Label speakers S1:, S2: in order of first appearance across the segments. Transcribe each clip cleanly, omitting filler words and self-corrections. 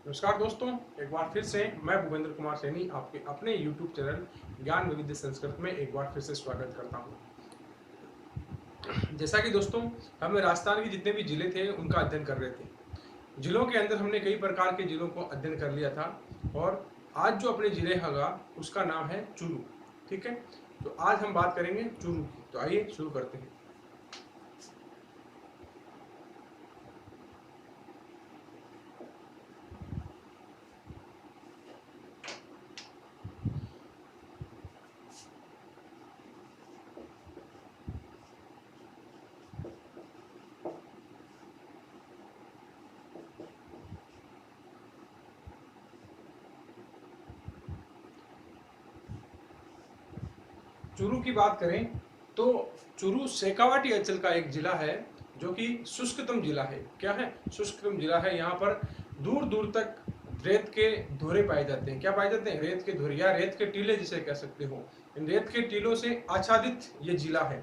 S1: नमस्कार दोस्तों, एक बार फिर से मैं भूपेंद्र कुमार सैनी आपके अपने YouTube चैनल ज्ञान विविध संस्कृत में एक बार फिर से स्वागत करता हूं। जैसा कि दोस्तों हम राजस्थान के जितने भी जिले थे उनका अध्ययन कर रहे थे। जिलों के अंदर हमने कई प्रकार के जिलों को अध्ययन कर लिया था और आज जो अपने जिले होगा उसका नाम है चूरू। ठीक है, तो आज हम बात करेंगे चूरू की। तो आइए शुरू करते हैं। चूरू की बात करें तो चूरू शेखावाटी अंचल का एक जिला है जो कि शुष्कतम जिला है। क्या है? शुष्कतम जिला है। यहाँ पर दूर दूर तक रेत के धोरे पाए जाते हैं। क्या पाए जाते हैं? रेत के धोरे या रेत के टीले जिसे कह सकते हो। इन रेत के टीलों से आच्छादित ये जिला है।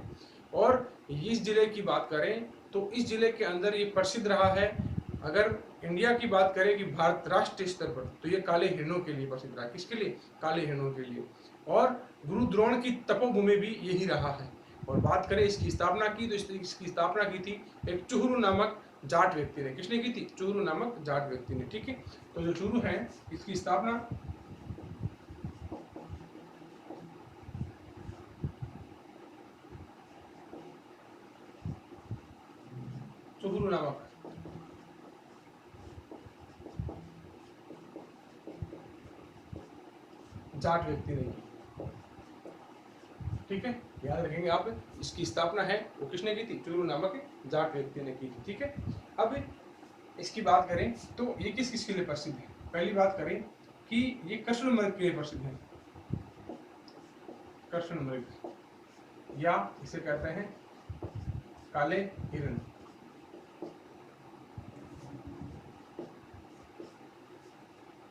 S1: और इस जिले की बात करें तो इस जिले के अंदर ये प्रसिद्ध रहा है। अगर इंडिया की बात करें कि भारत राष्ट्रीय स्तर पर, तो ये काले हिरणों के लिए प्रसिद्ध रहा। किसके लिए? काले हिरणों के लिए। और गुरु द्रोण की तपोभूमि भी यही रहा है। और बात करें इसकी स्थापना की तो इसकी स्थापना की थी एक चूरू नामक जाट व्यक्ति ने। किसने की थी? चूरू नामक जाट व्यक्ति ने। ठीक है, तो जो चूरू है इसकी स्थापना चूरू नामक जाट व्यक्ति ने की। ठीक है, याद रखेंगे आप। इसकी स्थापना है वो किसने की थी? चूरू नामक जाट व्यक्ति ने की थी। ठीक है, अब इसकी बात करें तो ये किस किस के लिए प्रसिद्ध है। पहली बात करें कि ये कृष्ण मृग के लिए प्रसिद्ध है। कृष्ण मृग या इसे कहते हैं काले हिरण।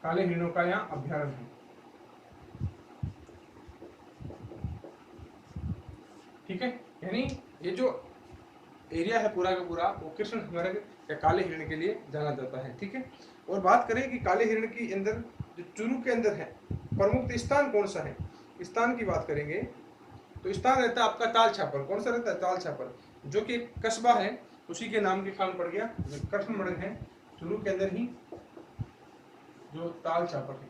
S1: काले हिरणों का यहाँ अभ्यारण्य है। ठीक है, यानी ये जो एरिया है पूरा का पूरा वो कृष्ण मृग या काले हिरण के लिए जाना जाता है। ठीक है, और बात करें कि काले हिरण के अंदर जो चूरू के अंदर है प्रमुख स्थान कौन सा है, स्थान की बात करेंगे तो स्थान रहता है आपका ताल छापर। कौन सा रहता है? ताल छापर, जो कि एक कस्बा है, उसी के नाम के खान पड़ गया। जो कृष्ण मृग है चूरू के अंदर ही जो ताल छापर है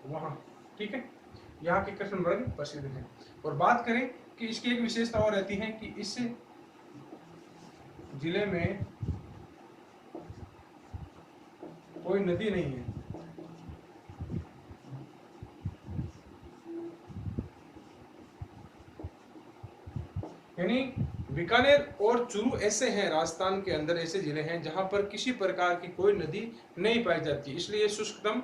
S1: वहाँ। ठीक है, यहाँ के कृष्ण मृग प्रसिद्ध है। और बात करें कि इसकी एक विशेषता और रहती है कि इस जिले में कोई नदी नहीं है। यानी बीकानेर और चूरू ऐसे हैं, राजस्थान के अंदर ऐसे जिले हैं जहां पर किसी प्रकार की कोई नदी नहीं पाई जाती, इसलिए शुष्कतम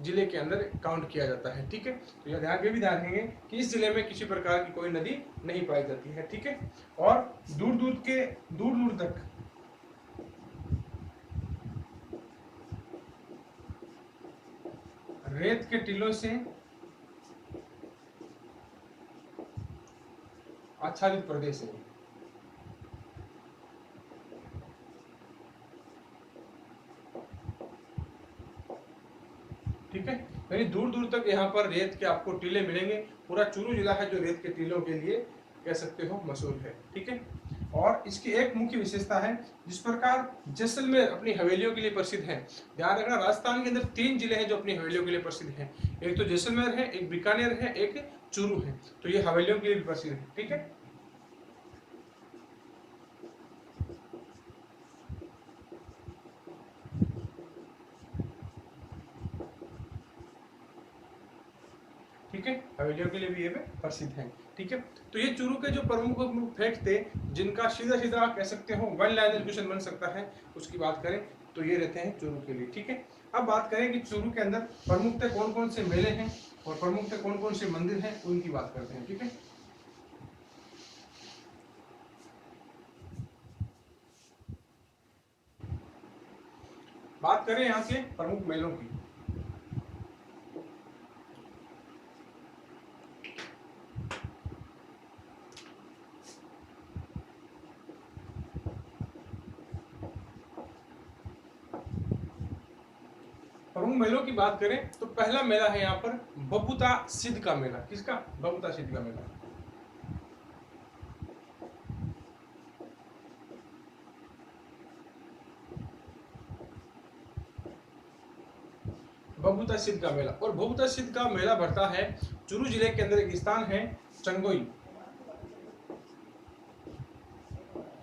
S1: जिले के अंदर काउंट किया जाता है। ठीक है, तो यह ध्यान भी ध्यान रखेंगे कि इस जिले में किसी प्रकार की कोई नदी नहीं पाई जाती है। ठीक है, और दूर दूर तक रेत के टीलों से आच्छादित प्रदेश है। ठीक है, यानी दूर दूर तक यहाँ पर रेत के आपको टीले मिलेंगे। पूरा चूरू जिला है जो रेत के टीलों के लिए कह सकते हो मशहूर है। ठीक है, और इसकी एक मुख्य विशेषता है जिस प्रकार जैसलमेर अपनी हवेलियों के लिए प्रसिद्ध है। ध्यान रखना, राजस्थान के अंदर 3 जिले हैं जो अपनी हवेलियों के लिए प्रसिद्ध हैं। एक तो जैसलमेर है, एक बीकानेर है, एक चूरू है। तो ये हवेलियों के लिए भी प्रसिद्ध है। ठीक है, ठीक है, हवेलियों के लिए भी ये प्रसिद्ध है। ठीक है, तो ये चूरू के जो प्रमुख फैक्ट थे जिनका सीधा सीधा कह सकते हो वन लाइनर क्वेश्चन बन सकता है, उसकी बात करें तो ये रहते हैं चूरू के लिए। ठीक है, अब बात करें कि चूरू के अंदर प्रमुखतः कौन कौन से मेले हैं और प्रमुखतः कौन कौन से मंदिर हैं, उनकी बात करते हैं। ठीक है, बात करें यहाँ के प्रमुख मेलों की। प्रमुख मेलों की बात करें तो पहला मेला है यहाँ पर बबूता सिद्ध का मेला। किसका? बबूता सिद्ध का मेला। बबूता सिद्ध का मेला। और बबूता सिद्ध का मेला भरता है चूरू जिले के अंदर, एक स्थान है चंगोई,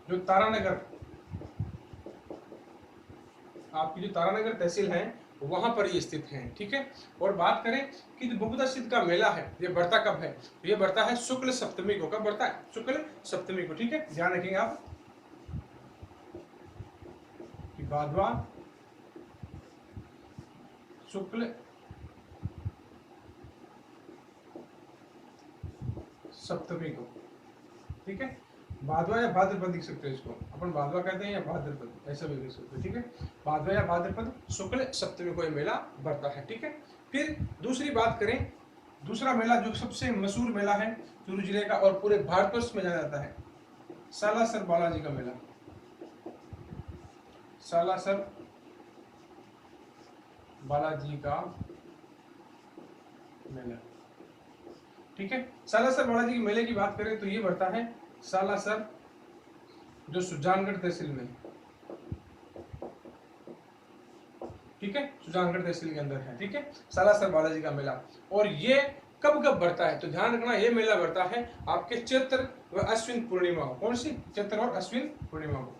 S1: जो तारानगर, आपकी जो तारानगर तहसील है वहां पर ये स्थित है। ठीक है। और बात करें कि जो बबूता सिद्ध का मेला है ये बढ़ता कब है, ये बढ़ता है शुक्ल सप्तमी को। कब बढ़ता है? शुक्ल सप्तमी को। ठीक है, ध्यान रखेंगे आप कि भादवा शुक्ल सप्तमी को। ठीक है, भादवा या भाद्रपद लिख सकते हो इसको, अपन भादवा कहते हैं या भाद्रपद, ऐसा भी लिख सकते हो। ठीक है, भादवा या भाद्रपद शुक्ल सप्तमी को ये मेला बढ़ता है। ठीक है। फिर दूसरी बात करें, दूसरा मेला जो सबसे मशहूर मेला है चूरू जिले का और पूरे भारतवर्ष में जाना जाता है, सालासर बालाजी का मेला। सालासर बालाजी का मेला। ठीक है, सालासर बालाजी के मेले की बात करें तो ये बढ़ता है सालासर, जो सुजानगढ़ तहसील में। ठीक है, सुजानगढ़ तहसील के अंदर है। ठीक है, सालासर बालाजी का मेला। और ये कब कब बढ़ता है तो ध्यान रखना, ये मेला बढ़ता है आपके चैत्र व अश्विन पूर्णिमा को। कौन सी? चैत्र और अश्विन पूर्णिमा को।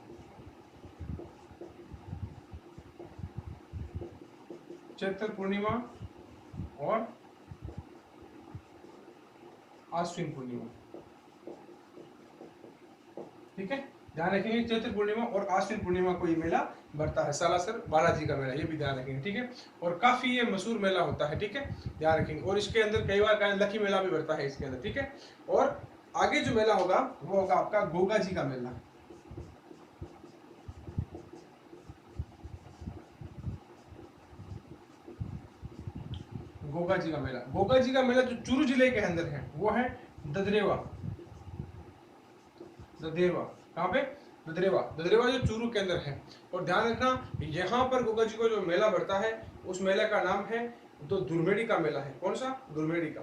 S1: चैत्र पूर्णिमा और आश्विन पूर्णिमा। ठीक है, ध्यान रखेंगे, चैत्र पूर्णिमा और आश्विन पूर्णिमा को ये मेला बढ़ता है, सालासर बालाजी का मेला, ये भी ध्यान रखेंगे। ठीक है, और काफी ये मशहूर मेला होता है। ठीक है, ध्यान रखेंगे। और इसके अंदर कई बार लकी मेला भी बढ़ता है इसके अंदर। ठीक है, और आगे जो मेला होगा वो होगा आपका गोगा जी का मेला। गोगा जी का मेला। गोगा जी का मेला जो चूरू जिले के अंदर है वो है ददरेवा। ददेवा कहाँ पे? ददरेवा। ददरेवा जो चूरू के अंदर है। और ध्यान रखना, यहाँ पर गोगा जी को जो मेला बढ़ता है उस मेले का नाम है तो दुर्मेड़ी का मेला है। कौन सा? दुर्मेड़ी का।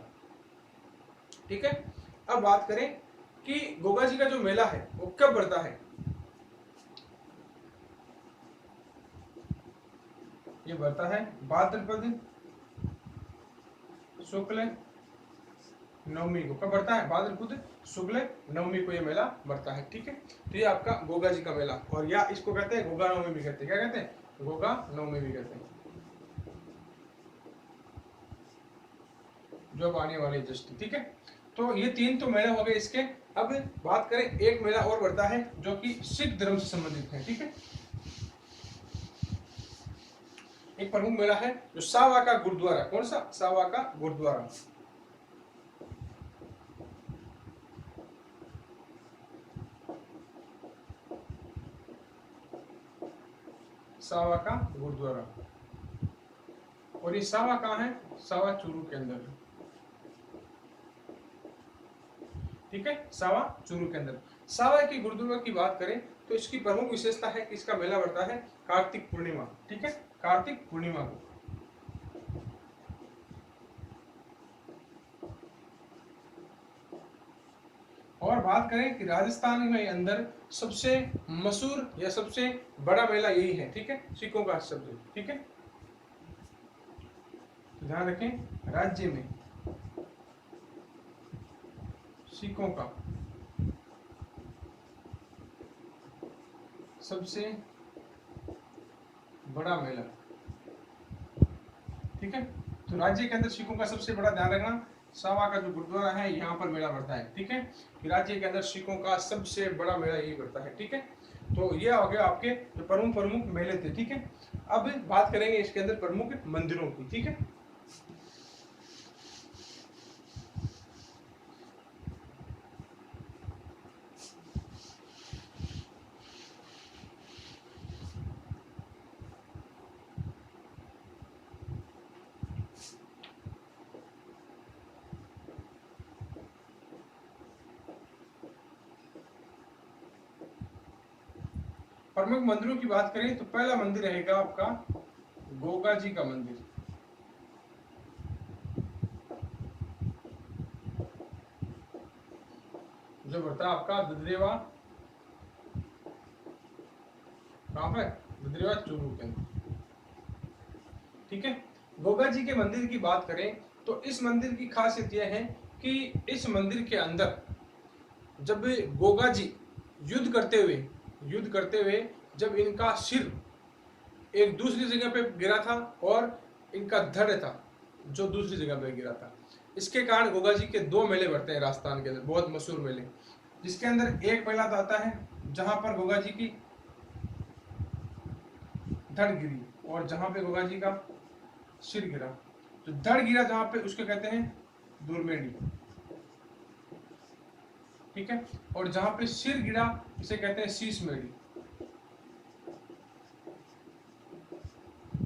S1: ठीक है, अब बात करें कि गोगा जी का जो मेला है वो कब बढ़ता है। ये बढ़ता है भाद्रपद शुक्ल नवमी को। कब बढ़ता है? भाद्रपद शुक्ल नवमी को ये मेला बढ़ता है। ठीक है, तो ये आपका गोगा जी का मेला, और या इसको कहते हैं गोगा नवमी भी कहते हैं। क्या कहते हैं? गोगा नवमी भी कहते हैं, जो आने वाली जस्ट। ठीक है, तो ये तीन तो मेले हो गए इसके। अब बात करें, एक मेला और बढ़ता है जो कि सिख धर्म से संबंधित है। ठीक है, एक प्रमुख मेला है जो सावा का गुरुद्वारा। कौन सा? सावा का गुरुद्वारा। सावा का गुरुद्वारा। और ये सावा कहाँ है? सावा चूरू के अंदर है। ठीक है, सावा चूरू के अंदर। सावा की गुरुद्वारा की बात करें तो इसकी प्रमुख विशेषता है कि इसका मेला बढ़ता है कार्तिक पूर्णिमा। ठीक है, कार्तिक पूर्णिमा को। और बात करें कि राजस्थान में अंदर सबसे मशहूर या सबसे बड़ा मेला यही है। ठीक है, सिखों का शब्द। ठीक है, तो ध्यान रखें, राज्य में सिखों का सबसे बड़ा मेला। ठीक है, तो राज्य के अंदर सिखों का सबसे बड़ा, ध्यान रखना, सावा का जो गुरुद्वारा है यहाँ पर मेला बढ़ता है। ठीक है, कि राज्य के अंदर सिखों का सबसे बड़ा मेला यही बढ़ता है। ठीक है, तो ये हो गया आपके जो प्रमुख मेले थे। ठीक है, अब बात करेंगे इसके अंदर प्रमुख मंदिरों की। ठीक है, प्रमुख मंदिरों की बात करें तो पहला मंदिर रहेगा आपका गोगा जी का मंदिर। जो बढ़ता है आपका ददरेवा, कहाँ पे, ददरेवा चूरू के अंदर। ठीक है। गोगा जी के मंदिर की बात करें तो इस मंदिर की खासियत यह है कि इस मंदिर के अंदर जब गोगा जी युद्ध करते हुए जब इनका सिर एक दूसरी जगह पे गिरा था और इनका धड़ था जो दूसरी जगह पे गिरा था, इसके कारण गोगा जी के दो मेले बढ़ते हैं राजस्थान के अंदर, बहुत मशहूर मेले, जिसके अंदर एक मेला तो आता है जहां पर गोगा जी की धड़ गिरी और जहां पे गोगा जी का सिर गिरा, तो धड़ गिरा जहां पे उसके कहते हैं दुर्मेड़ी। ठीक है। और जहां पे सिर गिरा इसे कहते हैं शीश मेड़ी।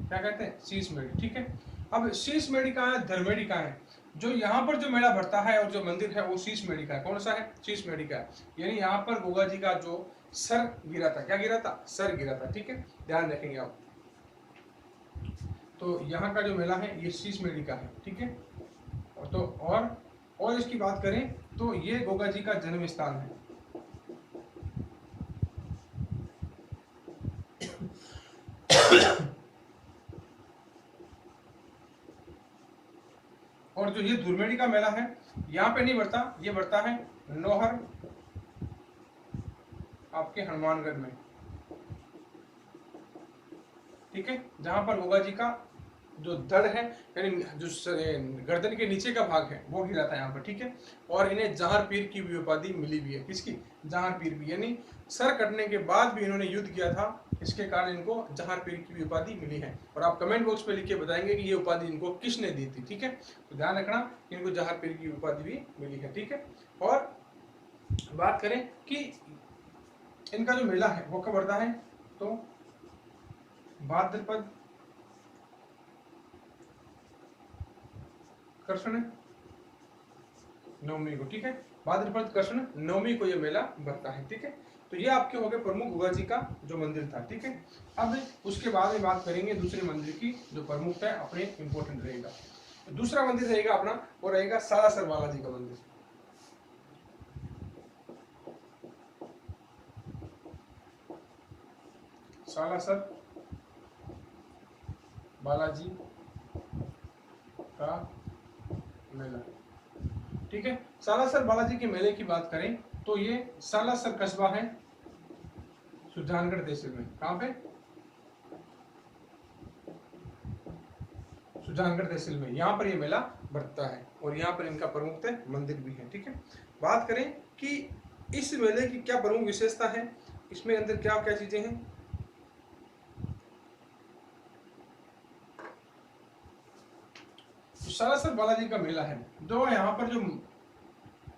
S1: क्या कहते हैं, शीश मेड़ी। ठीक है। अब शीश मेड़ी कहाँ है, धर्मेड़ी कहाँ है, जो यहाँ पर जो मेला भरता है और जो मंदिर है वो शीश मेड़ी का है। कौन सा है, शीश मेड़ी का है। यानी यहाँ पर गोगा जी का जो सर गिरा था, क्या गिरा था, सर गिरा था। ठीक है, ध्यान रखेंगे आप। तो यहाँ का जो मेला है ये शीश मेड़ी का है। ठीक है। तो और इसकी बात करें तो ये गोगा जी का जन्म स्थान है। और जो ये दुर्मेड़ी का मेला है यहाँ पे नहीं बढ़ता, ये बढ़ता है नौहर आपके हनुमानगढ़ में। ठीक है, जहां पर गोगा जी का जो धड़ है यानी जो गर्दन के नीचे का भाग है वो गिरा था यहाँ पर। ठीक है। और इन्हें जहार पीर की भी उपाधि मिली भी है। किसकी, जहार पीर की, यानी सर कटने के बाद भी इन्होंने युद्ध किया था, इसके कारण इनको जहार पीर की भी उपाधि मिली है। और आप कमेंट बॉक्स पे लिख के बताएंगे कि ये उपाधि इनको किसने दी थी। ठीक है, तो ध्यान रखना इनको जहार पीर की उपाधि भी मिली है। ठीक है। और बात करें कि इनका जो मेला है वो कब बढ़ता है, तो भाद्रपद कृष्ण नवमी को। ठीक है, भाद्रपद कृष्ण नवमी को ये मेला बढ़ता है। ठीक है, तो ये आपके हो गए प्रमुख गोगा जी का जो मंदिर था। ठीक है। अब उसके बाद में बात करेंगे दूसरे मंदिर की जो प्रमुख है, अपने इंपोर्टेंट रहेगा। तो दूसरा मंदिर रहेगा अपना वो रहेगा सालासर बालाजी का मंदिर। सालासर बालाजी का मेला। ठीक है, सालासर बालाजी के मेले की बात करें तो ये सालासर कस्बा है सुजानगढ़ तहसील में। कहां पे, सुजानगढ़ तहसील में। यहाँ पर ये मेला बढ़ता है और यहाँ पर इनका प्रमुख मंदिर भी है। ठीक है। बात करें कि इस मेले की क्या प्रमुख विशेषता है, इसमें अंदर क्या क्या चीजें हैं। सालासर बालाजी का मेला है, जो यहाँ पर जो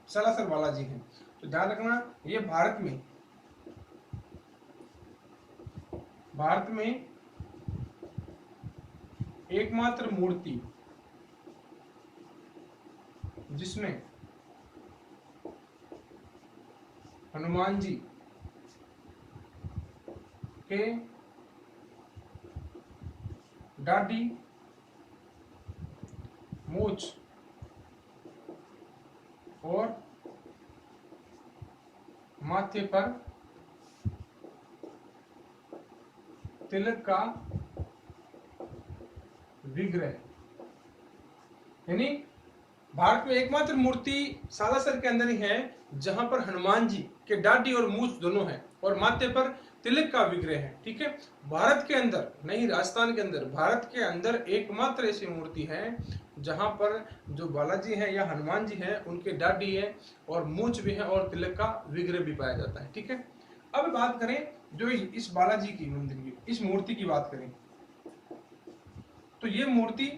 S1: सालासर बालाजी है, तो ध्यान रखना ये भारत में एकमात्र मूर्ति जिसमें हनुमान जी के दाढ़ी, मूछ और माथे पर तिलक का विग्रह, यानी भारत में एकमात्र मूर्ति सालासर के अंदर ही है जहां पर हनुमान जी के दाढ़ी और मूछ दोनों हैं और माथे पर तिलक का विग्रह है। ठीक है, भारत के अंदर नहीं, राजस्थान के अंदर, भारत के अंदर एकमात्र ऐसी मूर्ति है जहां पर जो बालाजी है या हनुमान जी है उनके दाढ़ी है और मूछ भी है और तिलक का विग्रह भी पाया जाता है। ठीक है। अब बात करें जो इस बालाजी की मंदिर की, इस मूर्ति की बात करें तो ये मूर्ति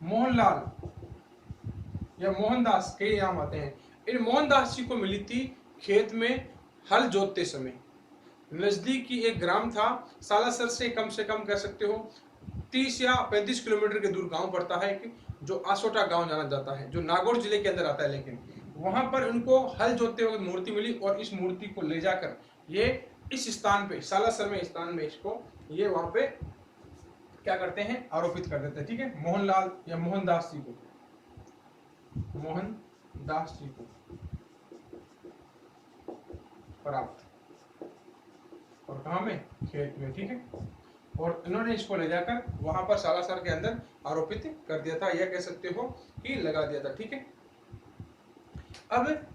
S1: मोहनलाल या मोहनदास के नाम आते हैं, इन मोहनदास जी को मिली थी खेत में हल जोतते समय। नजदीकी एक ग्राम था, सालासर से कम कह सकते हो 30 या 35 किलोमीटर के दूर गांव पड़ता है कि जो आसोटा गांव जाना जाता है, जो नागौर जिले के अंदर आता है। लेकिन वहां पर उनको हल जोतते वक्त मूर्ति मिली और इस मूर्ति को ले जाकर ये इस स्थान पे, सालासर में स्थान में इसको ये वहां पे क्या करते हैं, आरोपित कर देते हैं। ठीक है, मोहनलाल या मोहनदास जी को। मोहन दास जी को प्राप्त, और कहाँ में, खेत में, ठीक है। और इन्होंने इसको ले जाकर वहां पर सालासर के अंदर आरोपित कर दिया था, यह कह सकते हो कि लगा दिया था, ठीक है। अब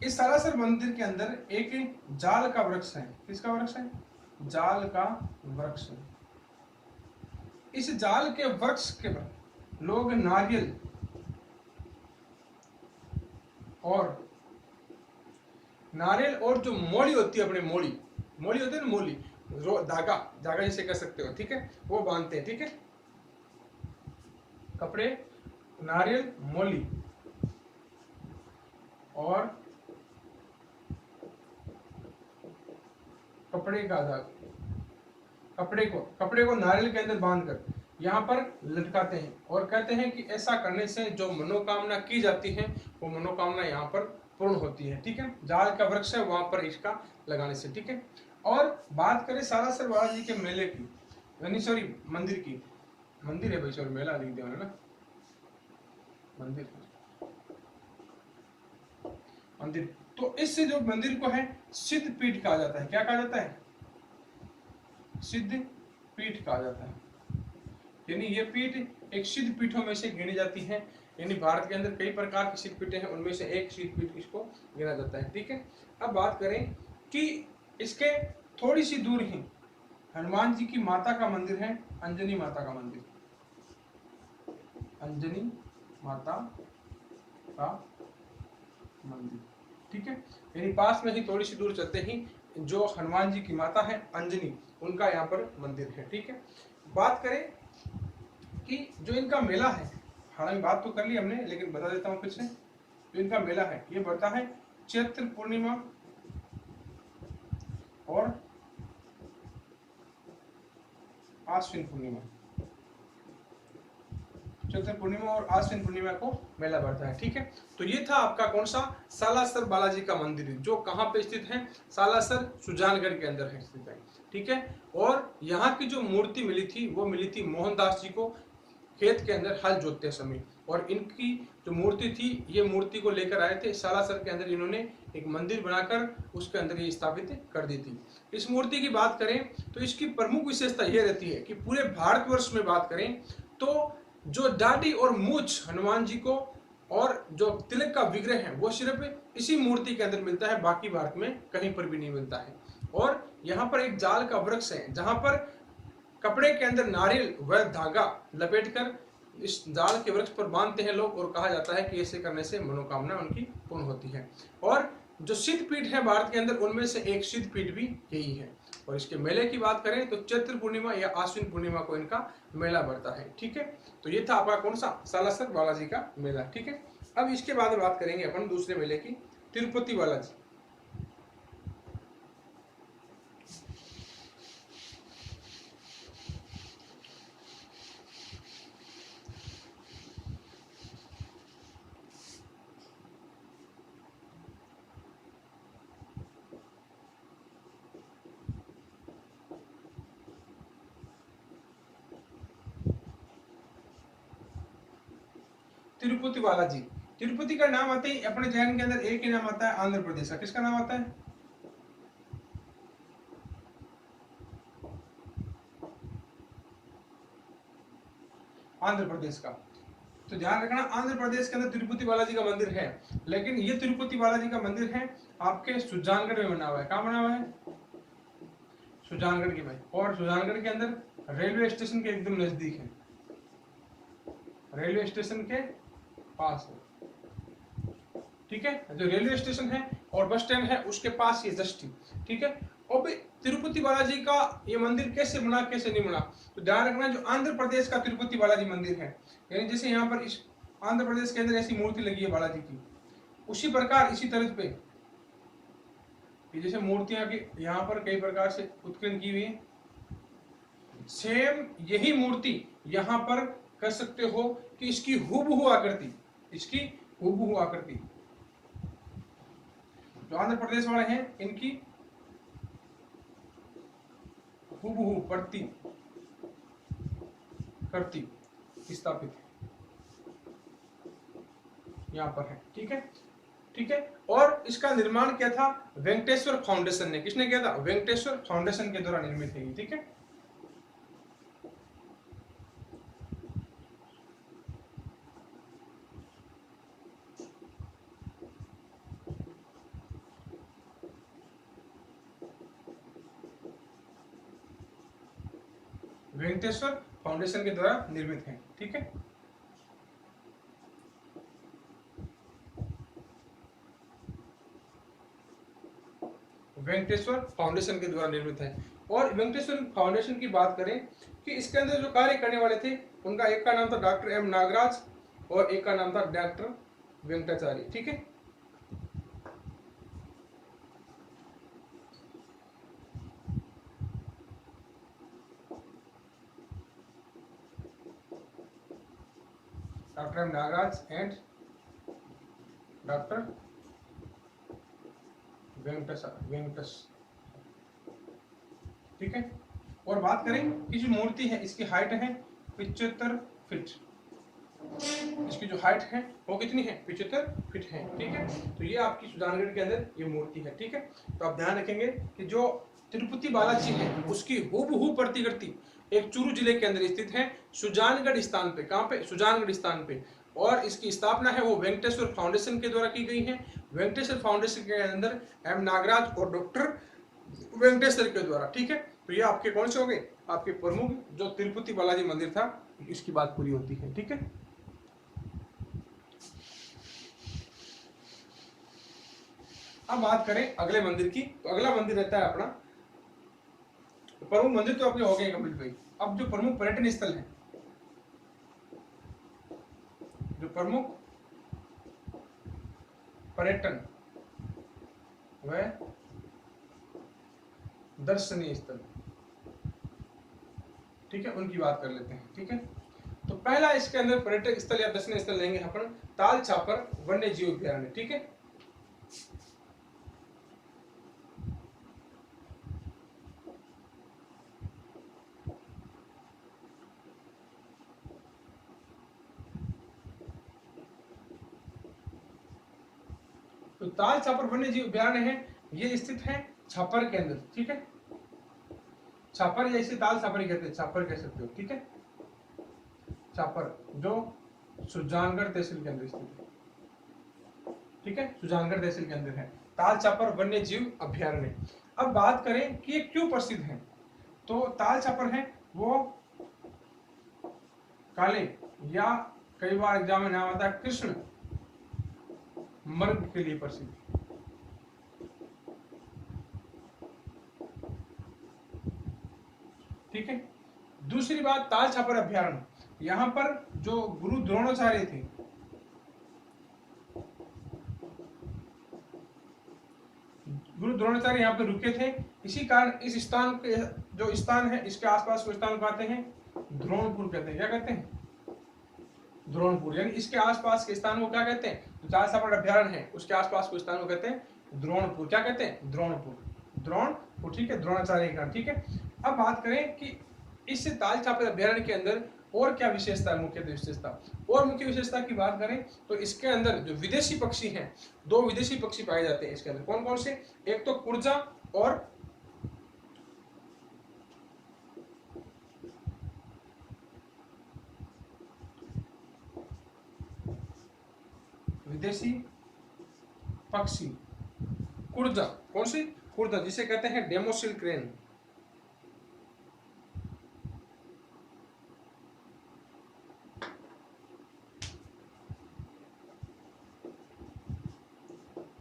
S1: इस सालासर मंदिर के अंदर एक जाल का वृक्ष है। किसका वृक्ष है? जाल का वृक्ष है। इस जाल के वृक्ष के लोग नारियल और जो मोली होती है, अपने मोली होती है ना, मोली धागा जिसे कह सकते हो, ठीक है, वो बांधते हैं, ठीक है। कपड़े, नारियल, मोली और कपड़े का धागा, कपड़े को नारियल के अंदर बांधकर यहाँ पर लटकाते हैं और कहते हैं कि ऐसा करने से जो मनोकामना की जाती है वो मनोकामना यहाँ पर पूर्ण होती है, ठीक है। जाल का वृक्ष है, वहां पर इसका लगाने से, ठीक है। और बात करें सालासर बालाजी के मेले की, यानी सॉरी मंदिर की, मंदिर है भाई, सॉरी मेला लिख दिया ना, मंदिर तो इससे जो मंदिर को है सिद्ध पीठ कहा जाता है। क्या कहा जाता है? सिद्ध पीठ कहा जाता है। यानी ये पीठ एक सिद्ध पीठों में से गिनी जाती है, यानी भारत के अंदर कई प्रकार की सिद्ध पीठें हैं, उनमें से एक सिद्ध पीठ इसको गिना जाता है, ठीक है। अब बात करें कि इसके थोड़ी सी दूर ही हनुमान जी की माता का मंदिर है, अंजनी माता का मंदिर, अंजनी माता का मंदिर, ठीक है। यानी पास में ही थोड़ी सी दूर चलते ही जो हनुमान जी की माता है अंजनी, उनका यहाँ पर मंदिर है, ठीक है। बात करें कि जो इनका मेला है, हालांकि बात तो कर ली हमने, लेकिन बता देता हूँ फिर से, जो इनका मेला है ये बढ़ता है चैत्र पूर्णिमा और आश्विन पूर्णिमा, चैत्र पूर्णिमा और आश्विन पूर्णिमा को मेला बढ़ता है, ठीक है। तो ये था आपका कौन सा, सालासर बालाजी का मंदिर, जो कहाँ पे स्थित है, सालासर सुजानगढ़ के अंदर है स्थित है, ठीक है। और यहाँ की जो मूर्ति मिली थी वो मिली थी मोहनदास जी को खेत के अंदर हल जोतते समय, और इनकी जो मूर्ति थी ये मूर्ति को लेकर आए थे सालासर के अंदर, इन्होंने एक मंदिर बनाकर उसके अंदर ये स्थापित कर दी थी। इस मूर्ति की बात करें तो इसकी प्रमुख विशेषता यह रहती है कि पूरे भारतवर्ष में बात करें तो जो दाढ़ी और मूछ हनुमान जी को और जो तिलक का विग्रह है वो सिर्फ इसी मूर्ति के अंदर मिलता है, बाकी भारत में कहीं पर भी नहीं मिलता है। और यहाँ पर एक जाल का वृक्ष है जहां पर कपड़े के अंदर नारियल व धागा लपेटकर इस जाल के वृक्ष पर बांधते हैं लोग, और कहा जाता है कि ऐसे करने से मनोकामना उनकी पूर्ण होती है। और जो सिद्ध पीठ है भारत के अंदर, उनमें से एक सिद्ध पीठ भी यही है। और इसके मेले की बात करें तो चैत्र पूर्णिमा या आश्विन पूर्णिमा को इनका मेला बढ़ता है, ठीक है। तो ये था आपका कौन सा, सालासर बालाजी का मेला, ठीक है। अब इसके बाद बात करेंगे अपन दूसरे मेले की, तिरुपति बालाजी। तिरुपति बालाजी, तिरुपति का नाम आते ही अपने जहन के अंदर एक ही नाम आता है, आंध्र प्रदेश का। किसका नाम आता है? आंध्र प्रदेश का। तो ध्यान रखना, आंध्र प्रदेश के अंदर तिरुपति बालाजी का मंदिर है, लेकिन ये तिरुपति बालाजी का मंदिर है आपके सुजानगढ़ में बना हुआ है। कहाँ बना हुआ है? सुजानगढ़ के भाई, और सुजानगढ़ के अंदर रेलवे स्टेशन के एकदम नजदीक है, रेलवे स्टेशन के पास है, ठीक है। जो रेलवे स्टेशन है और बस स्टैंड है उसके पास ये जस्ट, ठीक है। और तिरुपति बालाजी का ये मंदिर कैसे बना, कैसे नहीं बना, तो ध्यान रखना, जो आंध्र प्रदेश का तिरुपति बालाजी मंदिर है, यानी जैसे यहाँ पर इस आंध्र प्रदेश के अंदर ऐसी मूर्ति लगी है बालाजी की, उसी प्रकार इसी तर्ज पे जैसे मूर्तियां की यहाँ पर कई प्रकार से उत्कीर्ण की हुई है, सेम यही मूर्ति यहाँ पर कर सकते हो कि इसकी हूबहू आकृति, इसकी हूबहू आकृति जो आंध्र प्रदेश वाले हैं इनकी हूबहू प्रति करती स्थापित है, यहाँ पर है, ठीक है, ठीक है। और इसका निर्माण किया था वेंकटेश्वर फाउंडेशन ने। किसने किया था? वेंकटेश्वर फाउंडेशन के द्वारा निर्मित है, ठीक है। वेंकटेश्वर फाउंडेशन के द्वारा निर्मित है, ठीक है। वेंकटेश्वर फाउंडेशन के द्वारा निर्मित है। और वेंकटेश्वर फाउंडेशन की बात करें कि इसके अंदर जो कार्य करने वाले थे उनका एक का नाम था डॉक्टर एम नागराज और एक का नाम था डॉक्टर वेंकटाचार्य, ठीक है। Doctor M Nagaraj and doctor Venkatas, ठीक है। और बात करें कि जो मूर्ति है इसकी हाइट है 75 फीट। इसकी जो हाइट है वो कितनी है? 75 फीट है, ठीक है। तो ये आपकी सुजानगढ़ के अंदर ये मूर्ति है, ठीक है। तो आप ध्यान रखेंगे कि जो तिरुपति बालाजी है उसकी हूबहू प्रतिकृति एक चूरू जिले के अंदर स्थित है, सुजानगढ़ स्थान पे। कहाँ पे? सुजानगढ़ स्थान पे। और इसकी स्थापना है वो वेंकटेश्वर फाउंडेशन के द्वारा की गई है। वेंकटेश्वर फाउंडेशन के अंदर एम नागराज और डॉक्टर वेंकटेश्वर के द्वारा, ठीक है। तो ये आपके कौन से हो गए? आपके प्रमुख जो तिरुपति बालाजी मंदिर था, इसकी बात पूरी होती है, ठीक है। अब बात करें अगले मंदिर की, तो अगला मंदिर रहता है अपना प्रमुख मंदिर, तो अपने हो गए कंप्लीट भाई। अब जो प्रमुख पर्यटन स्थल है, जो प्रमुख पर्यटन वह दर्शनीय स्थल, ठीक है, उनकी बात कर लेते हैं, ठीक है। तो पहला इसके अंदर पर्यटक स्थल या दर्शनीय स्थल लेंगे अपन ताल छापर वन्य जीव अभ्यारण्य, ठीक है। तो ताल छापर वन्य जीव अभ्यारण्य है, ये स्थित है छापर के अंदर, ठीक है। छापर या इसे ताल छापर कहते हैं, छापर कह सकते हो, ठीक है। छापर जो सुजानगढ़ तहसील के अंदर स्थित है, ठीक है, सुजानगढ़ तहसील के अंदर है ताल छापर वन्य जीव अभ्यारण्य। अब बात करें कि ये क्यों प्रसिद्ध है, तो ताल छापर है वो काले या कई बार एग्जाम में नाम आता है कृष्ण मृग के लिए प्रसिद्ध, ठीक है। दूसरी बात ताल छापर अभ्यारण्य, यहां पर जो गुरु द्रोणाचार्य थे, गुरु द्रोणाचार्य यहाँ पे रुके थे, इसी कारण इस स्थान के जो स्थान है इसके आसपास को स्थान कहते हैं द्रोणपुर कहते हैं। क्या कहते हैं? द्रोणपुर। यानी इसके आसपास के स्थान को क्या कहते हैं? जो ताल छापर अभ्यारण्य है उसके आसपास को स्थान को कहते हैं द्रोणपुर। क्या कहते हैं? द्रोणपुर, द्रोणपुर, ठीक है, द्रोणाचार्य के कारण, ठीक है। अब बात करें कि इस ताल छापर अभ्यारण्य के अंदर और क्या विशेषता है, मुख्य विशेषता। और मुख्य विशेषता की बात करें तो इसके अंदर जो विदेशी पक्षी हैं, दो विदेशी पक्षी पाए जाते हैं इसके अंदर। कौन कौन से? एक तो कुर्जा और विदेशी पक्षी कुर्जा। कौन सी? कुर्जा, जिसे कहते हैं डेमोसिल क्रेन।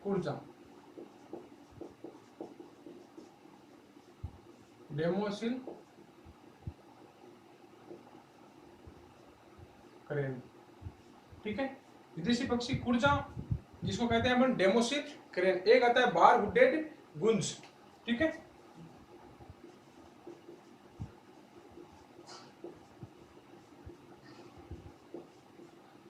S1: कुर्जा, डेमोसिल क्रेन, ठीक है। विदेशी पक्षी कुर्जा, जिसको कहते हैं अपन डेमोसिल क्रेन। एक आता है बार हुडेड गुंज, ठीक है।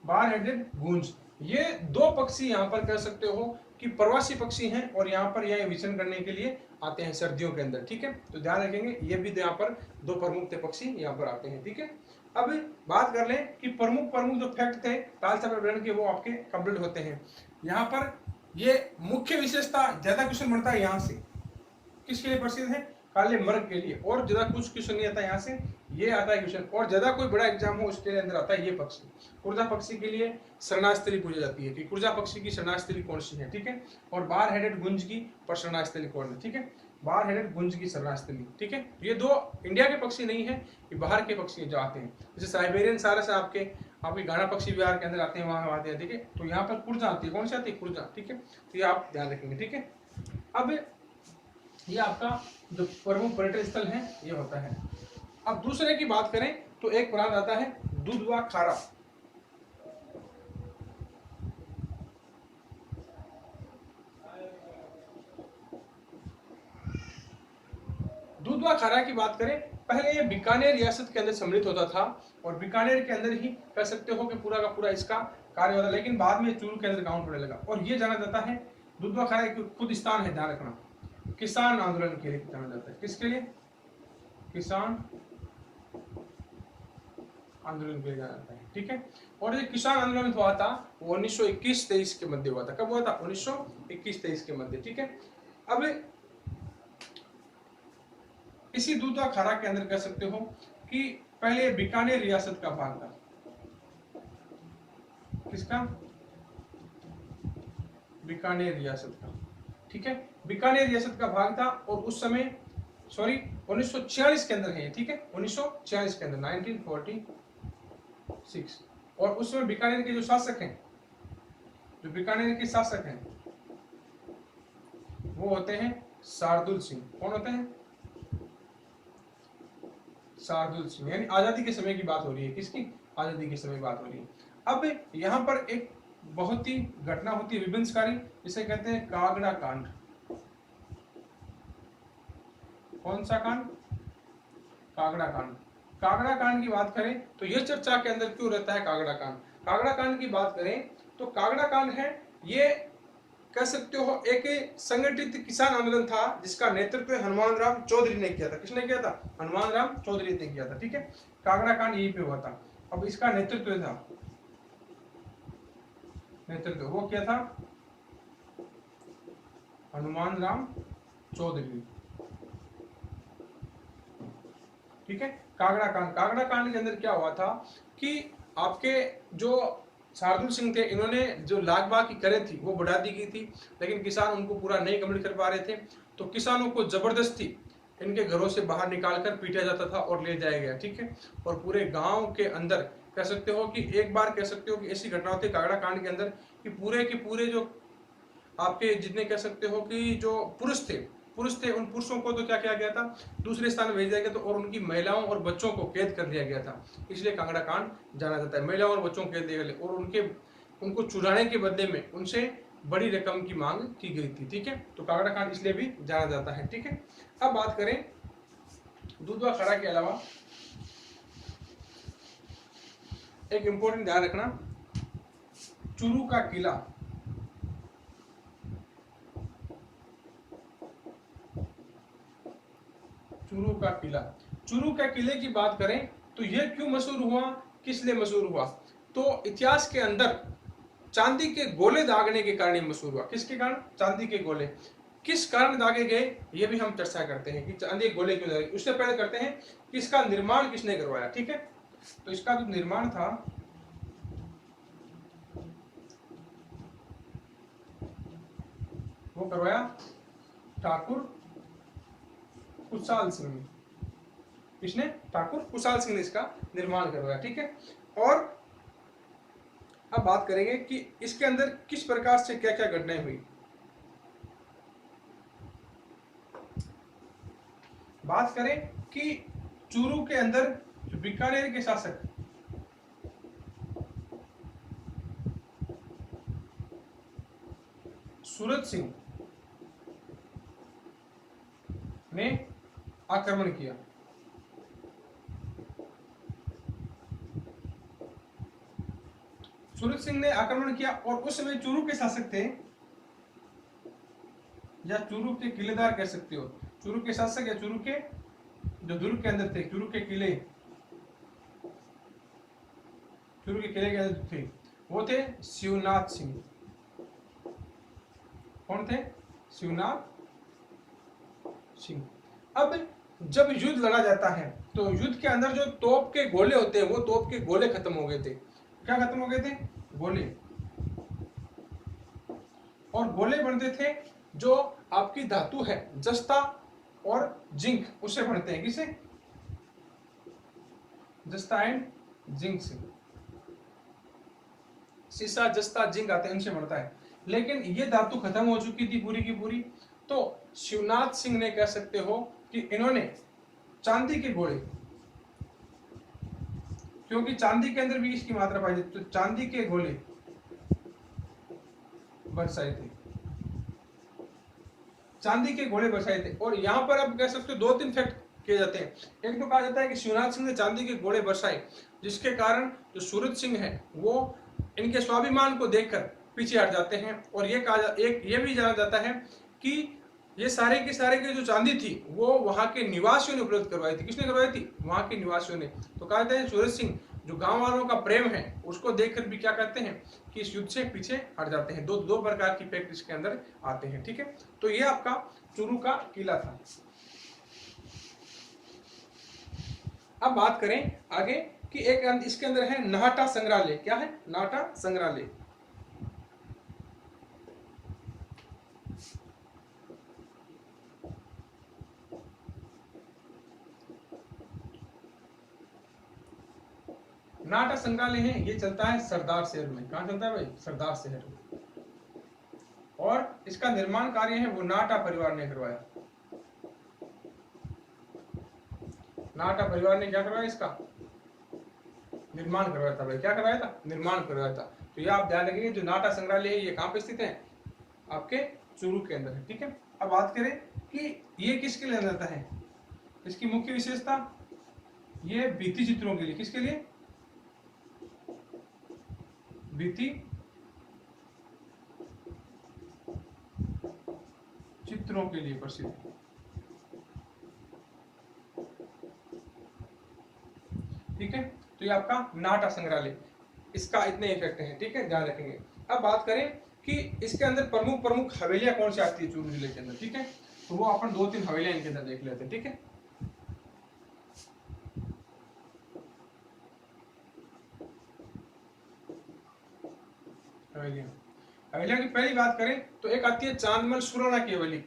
S1: बार हेडेड गूंज, ये दो पक्षी यहाँ पर कह सकते हो कि प्रवासी पक्षी हैं और यहाँ पर यह विचरण करने के लिए आते हैं सर्दियों के अंदर, ठीक है। तो ध्यान रखेंगे ये भी यहाँ पर दो प्रमुख पक्षी यहाँ पर आते हैं, ठीक है। अब बात कर लें कि प्रमुख प्रमुख जो फैक्ट थे ताल पर्यावरण के, वो आपके कंप्लीट होते हैं। यहाँ पर ये मुख्य विशेषता ज्यादा क्वेश्चन बनता है यहाँ से, किसके लिए प्रसिद्ध है, काले मर्ग के लिए, और ज्यादा कुछ क्वेश्चन नहीं आता यहाँ से, ये आता है क्वेश्चन, और ज्यादा कोई बड़ा एग्जाम हो उसके अंदर आता है ये पक्षी। कुर्जा पक्षी के लिए शरणास्थली पूछी जाती है कि कुर्जा पक्षी की शरणास्थली कौन सी है, ठीक है। और बार हेडेड गुंज की पर शरणास्थली कौन है, ठीक है, बार हेडेड गुंज की शरणास्थली, ठीक है। ये दो इंडिया के पक्षी नहीं है, ये बाहर के पक्षी जो आते हैं, जैसे साइबेरियन सारस आपके घाना पक्षी विहार के अंदर आते हैं, वहां आते हैं, ठीक है। तो यहाँ पर कुर्जा आती है, कौन सी आती है, कुर्जा, ठीक है। तो ये आप ध्यान रखेंगे, ठीक है। अब ये आपका जो प्रमुख पर्यटन स्थल है ये होता है। अब दूसरे की बात करें तो एक प्रांत आता है दुधवा खारा। दुधवा खारा की बात करें, पहले ये बीकानेर रियासत के अंदर सम्मिलित होता था और बीकानेर के अंदर ही कह सकते हो कि पूरा का पूरा इसका कार्य होता, लेकिन बाद में चूरू के अंदर काउंट होने लगा। और ये जाना जाता है दुधवा खारा एक खुद स्थान है, ध्यान रखना, किसान आंदोलन के लिए जाना जाता है। किसके लिए, किसान आंदोलन के लिए जाना जाता है, ठीक है। और ये किसान आंदोलन हुआ था वो 1921-23 के मध्य हुआ था। कब हुआ था, 1921-23 के मध्य, ठीक है। अब इसी दूधवा खारा के अंदर कह सकते हो कि पहले बीकानेर रियासत का भाग था, किसका, बीकानेर रियासत का, ठीक है। बीकानेर रियासत का भाग था और उस समय 1946 के अंदर है, ठीक है, 1946 के अंदर 1946। और उस समय बीकानेर के जो शासक हैं, जो बीकानेर के शासक हैं वो होते हैं शार्दुल सिंह। कौन होते हैं, शार्दुल सिंह, यानी आजादी के समय की बात हो रही है, किसकी, आजादी के समय बात हो रही है। अब यहाँ पर एक बहुत ही घटना होती है विध्वंसकारी, जिसे कहते हैं कागड़ा कांड। कौन सा कांड, कागड़ा कांड। कागड़ा कांड की बात करें तो यह चर्चा के अंदर क्यों रहता है कागड़ा कांड। कागड़ा कांड की बात करें तो कागड़ा कांड है, ये कह सकते हो एक संगठित किसान आंदोलन था जिसका नेतृत्व हनुमान राम चौधरी ने किया था। किसने किया था, हनुमान राम चौधरी ने किया था, ठीक है। कागड़ा कांड यहीं पे हुआ था। अब इसका नेतृत्व था, नेतृत्व वो क्या था, हनुमान राम चौधरी, ठीक है। कागड़ा कांड, कागड़ा कांड के अंदर क्या हुआ था कि आपके जो शार्दुल सिंह थे, इन्होंने जो लाग बाग की करें थी वो बढ़ा दी गई थी, लेकिन किसान उनको पूरा नहीं कंप्लीट कर पा रहे थे। तो किसानों को जबरदस्ती इनके घरों से बाहर निकालकर पीटा जाता था और ले जाया गया, ठीक है। और पूरे गांव के अंदर कह सकते हो कि एक बार कह सकते हो कि ऐसी घटना होती है कागड़ा कांड के अंदर कि पूरे के पूरे जो आपके जितने कह सकते हो कि जो पुरुष थे उन पुरुषों को तो क्या किया गया था, दूसरे स्थान में भेज दिया गया था और उनकी महिलाओं और बच्चों को कैद कर लिया गया था। इसलिए कांगड़ा कांड जाना जाता है। महिलाओं और बच्चों को कैद दिया गया और उनको चुराने के बदले में उनसे बड़ी रकम की मांग की गई थी, ठीक है। तो कांगड़ा कांड इसलिए भी जाना जाता है, ठीक है। अब बात करें दुधवा खारा के अलावा एक इंपॉर्टेंट ध्यान रखना, चूरू का किला। चूरू का किला, चूरू के किले की बात करें तो यह क्यों मशहूर हुआ, किस लिए मशहूर हुआ, तो इतिहास के अंदर चांदी के गोले दागने के कारण ये मशहूर हुआ। किसके कारण, चांदी के गोले। किस कारण दागे गए ये भी हम चर्चा करते हैं कि चांदी के गोले क्यों दागे। उससे पहले करते हैं कि इसका निर्माण किसने करवाया, ठीक है। तो इसका जो निर्माण था वो करवाया ठाकुर कुशाल सिंह ने। किसने, ठाकुर कुशाल सिंह ने इसका निर्माण करवाया, ठीक है। और अब बात करेंगे कि इसके अंदर किस प्रकार से क्या क्या घटनाएं हुई। बात करें कि चूरू के अंदर जो बीकानेर के शासक सूरत सिंह ने आक्रमण किया। सूरज सिंह ने आक्रमण किया और उस समय चूरू के शासक थे, या चूरू के किलेदार कह सकते हो, चूरू के शासक या चूरू के जो दुर्ग के अंदर थे, चूरू के किले के अंदर थे, वो थे शिवनाथ सिंह। कौन थे? शिवनाथ सिंह। अब जब युद्ध लड़ा जाता है तो युद्ध के अंदर जो तोप के गोले होते हैं वो तोप के गोले खत्म हो गए थे। क्या खत्म हो गए थे? गोले। और गोले बनते थे जो आपकी धातु है जस्ता और जिंक, उससे बनते हैं। किसे? जस्ता एंड जिंक से। सीसा, जस्ता, जिंक आते हैं, उनसे बनता है। लेकिन ये धातु खत्म हो चुकी थी पूरी की पूरी। तो शिवनाथ सिंह ने कह सकते हो कि इन्होंने चांदी के घोड़े, क्योंकि चांदी के अंदर भी इसकी मात्रा पाई जाती, तो चांदी के घोड़े बरसाए थे, चांदी के घोड़े बरसाए थे। और यहां पर आप कह सकते हो दो तीन फैक्ट किए जाते हैं। एक तो कहा जाता है कि शिवनाथ सिंह ने चांदी के घोड़े बरसाए, जिसके कारण जो सूरज सिंह है वो इनके स्वाभिमान को देखकर पीछे हट जाते हैं। और ये भी जाना जाता है कि ये सारे के जो चांदी थी वो वहां के निवासियों ने उपलब्ध करवाई थी। किसने करवाई थी? वहां के निवासियों ने। तो कहा जाता है सूरज सिंह जो गांव वालों का प्रेम है उसको देखकर भी क्या कहते हैं कि इस युद्ध से पीछे हट जाते हैं। दो प्रकार की फैक्ट इसके अंदर आते हैं। ठीक है, तो ये आपका चूरू का किला था। अब बात करें आगे कि एक इसके अंदर है नाहटा संग्रहालय। क्या है? नाहटा संग्रहालय। नाहटा संग्रहालय है, ये चलता है सरदार शहर में। कहां चलता है भाई? सरदार शहर में। और इसका निर्माण कार्य है वो नाहटा परिवार ने करवाया। नाहटा परिवार ने क्या करवाया? इसका निर्माण करवाया था भाई। क्या करवाया था? निर्माण करवाया था। तो ये आप ध्यान रखेंगे, जो नाहटा संग्रहालय है ये कहां पे स्थित है? आपके चूरू के अंदर है। ठीक है, अब बात करें कि ये किसके लिए रहता है, इसकी मुख्य विशेषता, ये भित्ति चित्रों के लिए। किसके लिए? भित्ति चित्रों के लिए प्रसिद्ध है। ठीक है, तो ये आपका नाहटा संग्रहालय, इसका इतने इफेक्ट हैं। ठीक है, ध्यान रखेंगे। अब बात करें कि इसके अंदर प्रमुख हवेलियां कौन सी आती है चूरू जिले के अंदर। ठीक है, तो वो अपन दो तीन हवेलियां इनके अंदर देख लेते हैं। ठीक है, हवेलियां की पहली बात करें तो एक आती है चांदमल सुराना की हवेली।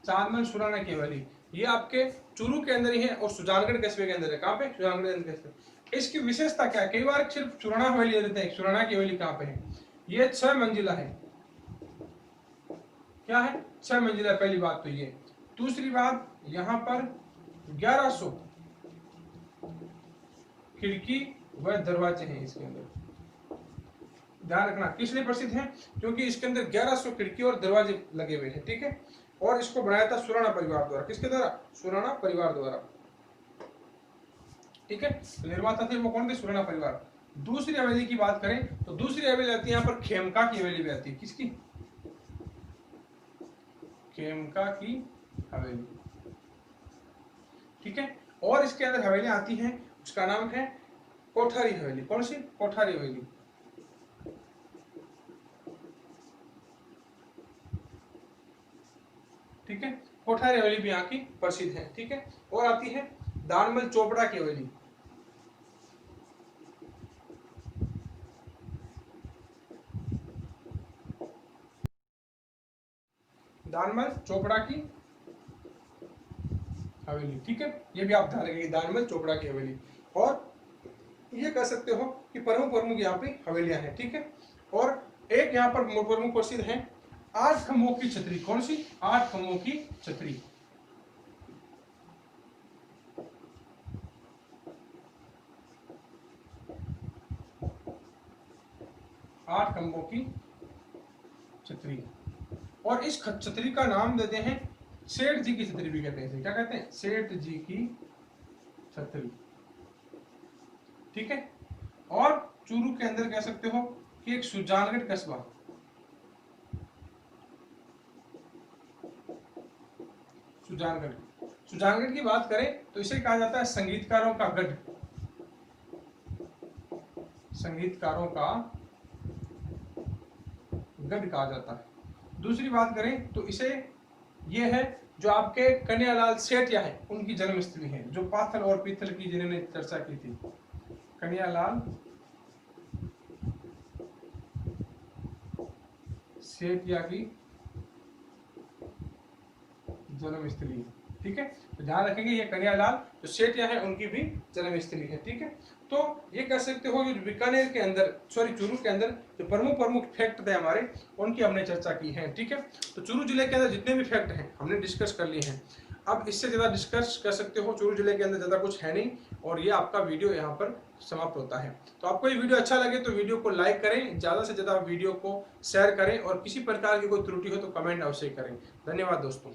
S1: चांदमल सुराना की हवेली ये आपके चूरू के अंदर ही है और सुजानगढ़ कस्बे के अंदर है। कहां पे? सुजानगढ़ कस्बे। इसकी विशेषता क्या है? कई बार सिर्फ सुराना हवेली देते हैं। सुराना की हवेली कहां पे है? ये 6 मंजिला है। क्या है? 6 मंजिला। पहली बात तो ये। दूसरी बात, यहां पर 1100 खिड़की व दरवाजे हैं इसके अंदर। ध्यान रखना, किस लिए प्रसिद्ध है? क्योंकि इसके अंदर 1100 खिड़की और दरवाजे लगे हुए हैं। ठीक है, और इसको बनाया था सुराना परिवार द्वारा। किसके द्वारा? सुराना परिवार द्वारा। ठीक है, तो निर्माता थे वो कौन थे? सुराना परिवार। दूसरी हवेली की बात करें तो दूसरी हवेली आती है यहाँ पर खेमका की हवेली भी आती है। किसकी? खेमका की हवेली। ठीक है, और इसके अंदर हवेलियां आती हैं, उसका नाम है कोठारी हवेली। कौन सी? कोठारी हवेली। ठीक है, कोठारी हवेली भी यहाँ की प्रसिद्ध है। ठीक है, और आती है दानमल चोपड़ा की हवेली। दानमल चोपड़ा की हवेली। ठीक है, ये भी आप ध्यान रखेंगे, दानमल चोपड़ा की हवेली। और ये कह सकते हो कि प्रमुख यहाँ पे हवेलियां हैं। ठीक है, और एक यहाँ पर प्रमुख प्रसिद्ध है 8 खंभों की छतरी। कौन सी? 8 खंभों की छतरी। 8 खंभों की छतरी। और इस छतरी का नाम देते हैं सेठ जी की छतरी भी कहते हैं इसे, क्या कहते हैं, सेठ जी की छतरी, ठीक है। और चूरू के अंदर कह सकते हो कि एक सुजानगढ़ कस्बा, सुजानगढ़, सुजानगढ़ की बात करें तो इसे कहा जाता है संगीतकारों का गढ़, संगीतकारों का गढ़ कहा जाता है। दूसरी बात करें तो इसे ये है जो आपके कन्हैयालाल सेठिया है उनकी जन्मस्थली है, जो पाथल और पीथल की जिन्होंने चर्चा की थी, कन्हैयालाल सेठिया की जन्मस्थली है, ठीक है। तो ध्यान रखेंगे ये कन्हैयालाल जो सेठिया है उनकी भी जन्मस्थली है, ठीक है। तो ये कह सकते हो जो बीकानेर के अंदर, सॉरी चूरू के अंदर जो प्रमुख प्रमुख फैक्ट थे हमारे, उनकी हमने चर्चा की है, ठीक है। तो चूरू जिले के अंदर जितने भी फैक्ट हैं हमने डिस्कस कर लिए हैं। अब इससे ज्यादा डिस्कस कर सकते हो, चूरू जिले के अंदर ज्यादा कुछ है नहीं, और ये आपका वीडियो यहाँ पर समाप्त होता है। तो आपको ये वीडियो अच्छा लगे तो वीडियो को लाइक करें, ज्यादा से ज्यादा वीडियो को शेयर करें, और किसी प्रकार की कोई त्रुटि हो तो कमेंट अवश्य करें। धन्यवाद दोस्तों।